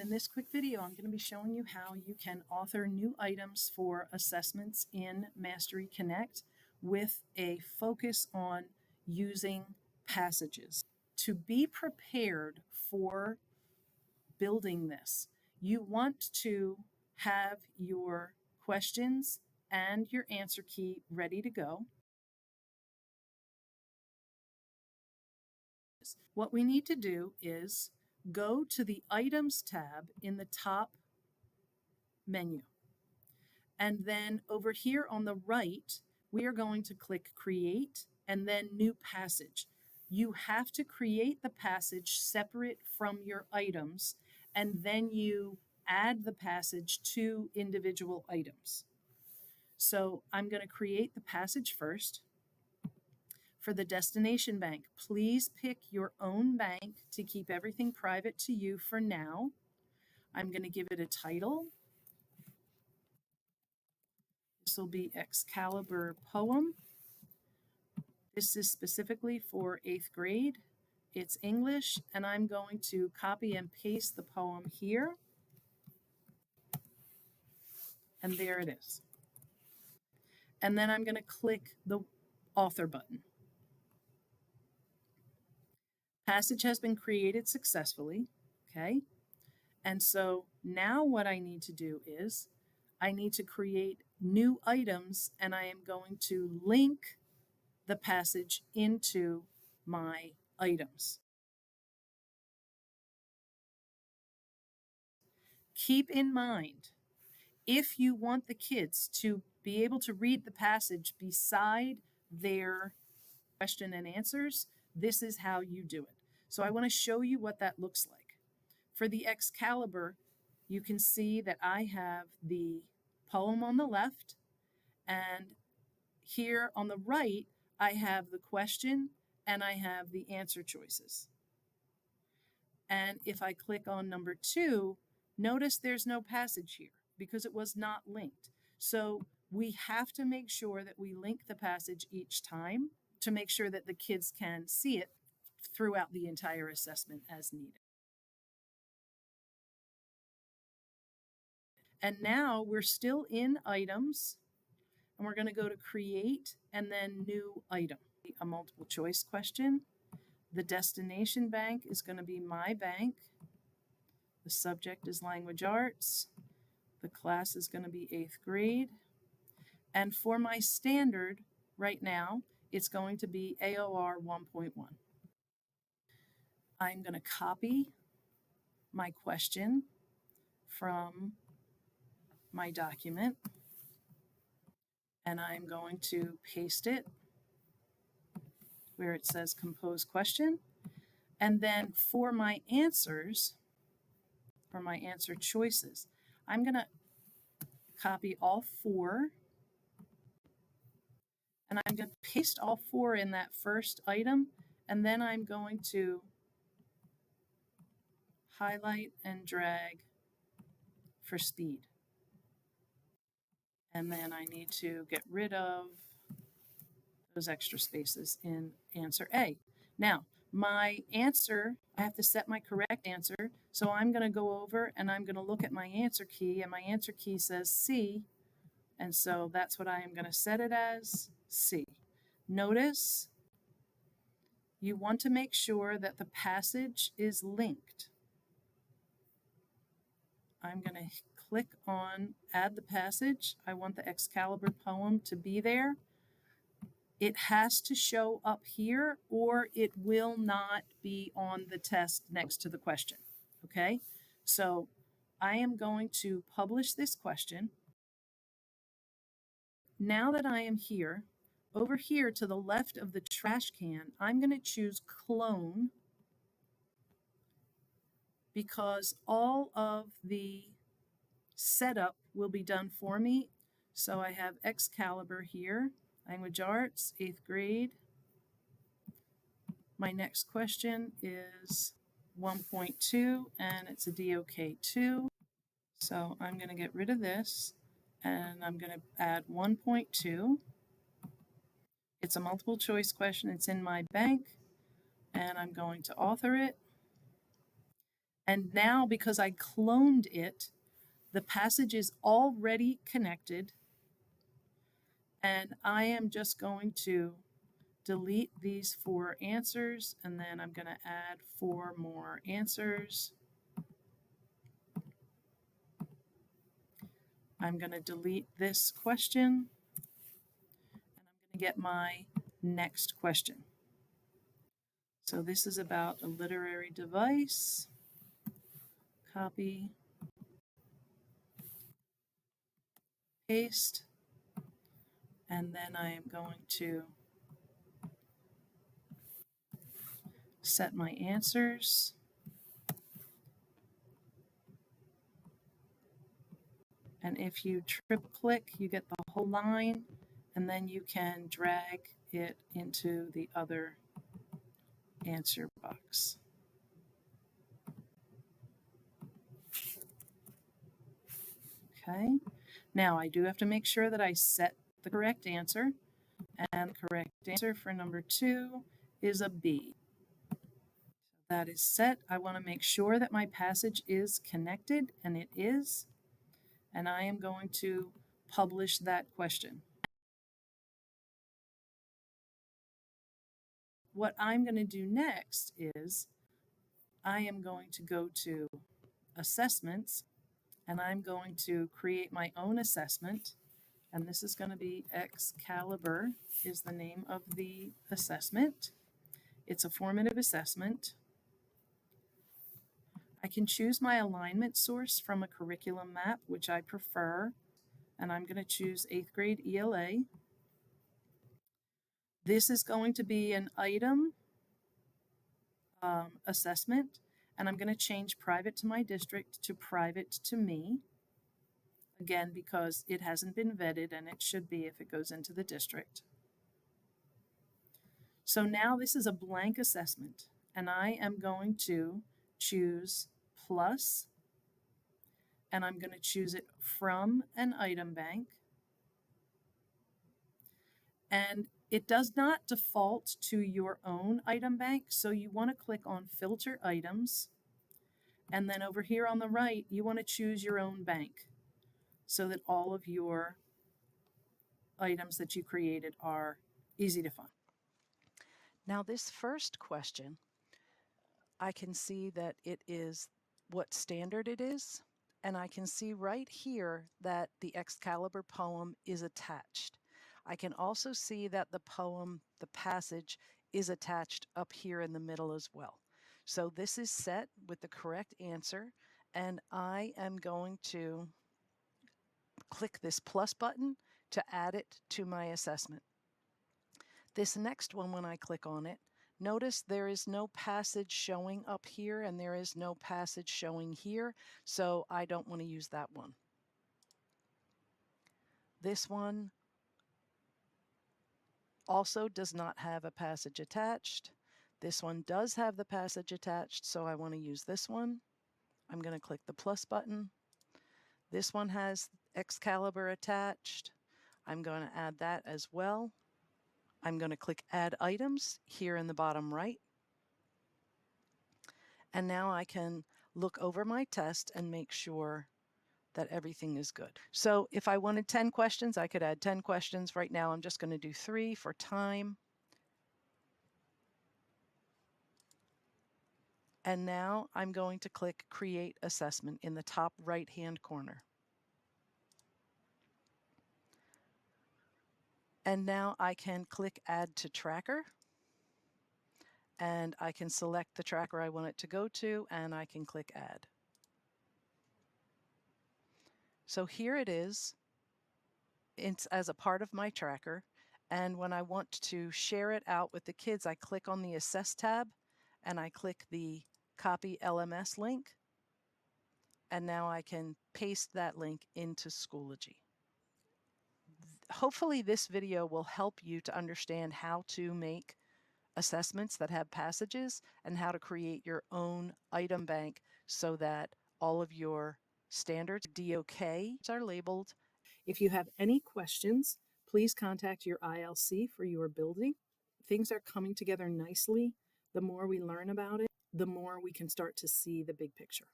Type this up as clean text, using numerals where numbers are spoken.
In this quick video, I'm going to be showing you how you can author new items for assessments in Mastery Connect with a focus on using passages. To be prepared for building this, you want to have your questions and your answer key ready to go. What we need to do is go to the Items tab in the top menu. And then over here on the right, we are going to click Create and then New Passage. You have to create the passage separate from your items, and then you add the passage to individual items. So I'm going to create the passage first. For the destination bank, please pick your own bank to keep everything private to you for now. I'm going to give it a title. This will be Excalibur Poem. This is specifically for 8th grade. It's English, and I'm going to copy and paste the poem here. And there it is. And then I'm going to click the author button. Passage has been created successfully, okay? And so now what I need to do is I need to create new items, and I am going to link the passage into my items. Keep in mind, if you want the kids to be able to read the passage beside their question and answers, this is how you do it. So I want to show you what that looks like. For the Excalibur, you can see that I have the poem on the left, and here on the right, I have the question and I have the answer choices. And if I click on number 2, notice there's no passage here because it was not linked. So we have to make sure that we link the passage each time to make sure that the kids can see it throughout the entire assessment as needed. And now we're still in items, and we're going to go to create and then new item. A multiple choice question. The destination bank is going to be my bank. The subject is language arts. The class is going to be 8th grade. And for my standard right now, it's going to be AOR 1.1. I'm going to copy my question from my document, and I'm going to paste it where it says compose question. And then for my answers, for my answer choices, I'm going to copy all 4, and I'm going to paste all 4 in that first item, and then I'm going to highlight and drag for speed. And then I need to get rid of those extra spaces in answer A. Now, my answer, I have to set my correct answer. So I'm going to go over and I'm going to look at my answer key, and my answer key says C. And so that's what I am going to set it as, C. Notice you want to make sure that the passage is linked. I'm going to click on add the passage. I want the Excalibur poem to be there. It has to show up here or it will not be on the test next to the question. Okay, so I am going to publish this question. Now that I am here, over here to the left of the trash can, I'm going to choose clone because all of the setup will be done for me. So I have Excalibur here, language arts, 8th grade. My next question is 1.2 and it's a DOK2. So I'm going to get rid of this and I'm going to add 1.2. It's a multiple choice question. It's in my bank and I'm going to author it. And now, because I cloned it, the passage is already connected, and I am just going to delete these 4 answers, and then I'm going to add 4 more answers. I'm going to delete this question, and I'm going to get my next question. So this is about a literary device. Copy, paste, and then I am going to set my answers. And if you triple click, you get the whole line, and then you can drag it into the other answer box. Okay, now I do have to make sure that I set the correct answer, and the correct answer for number 2 is a B. That is set. I want to make sure that my passage is connected, and it is, and I am going to publish that question. What I'm going to do next is I am going to go to assessments, and I'm going to create my own assessment, and this is going to be Excalibur is the name of the assessment. It's a formative assessment. I can choose my alignment source from a curriculum map, which I prefer, and I'm going to choose 8th grade ELA. This is going to be an item assessment, and I'm going to change private to my district to private to me. Again, because it hasn't been vetted, and it should be if it goes into the district. So now this is a blank assessment, and I am going to choose plus, and I'm going to choose it from an item bank. And it does not default to your own item bank, so you want to click on Filter Items, and then over here on the right, you want to choose your own bank so that all of your items that you created are easy to find. Now this first question, I can see that it is what standard it is, and I can see right here that the Excalibur poem is attached. I can also see that the poem, the passage, is attached up here in the middle as well. So this is set with the correct answer, and I am going to click this plus button to add it to my assessment. This next one, when I click on it, notice there is no passage showing up here and there is no passage showing here, so I don't want to use that one. This one also does not have a passage attached. This one does have the passage attached, so I want to use this one. I'm going to click the plus button. This one has Excalibur attached. I'm going to add that as well. I'm going to click Add Items here in the bottom right. And now I can look over my test and make sure that everything is good. So if I wanted 10 questions, I could add 10 questions. Right now, I'm just going to do 3 for time. And now I'm going to click Create Assessment in the top right-hand corner. And now I can click Add to Tracker. And I can select the tracker I want it to go to, and I can click Add. So here it is. It's as a part of my tracker. And when I want to share it out with the kids, I click on the Assess tab and I click the Copy LMS link. And now I can paste that link into Schoology. Hopefully this video will help you to understand how to make assessments that have passages and how to create your own item bank so that all of your standards, DOK, are labeled. If you have any questions, please contact your ILC for your building. Things are coming together nicely. The more we learn about it, the more we can start to see the big picture.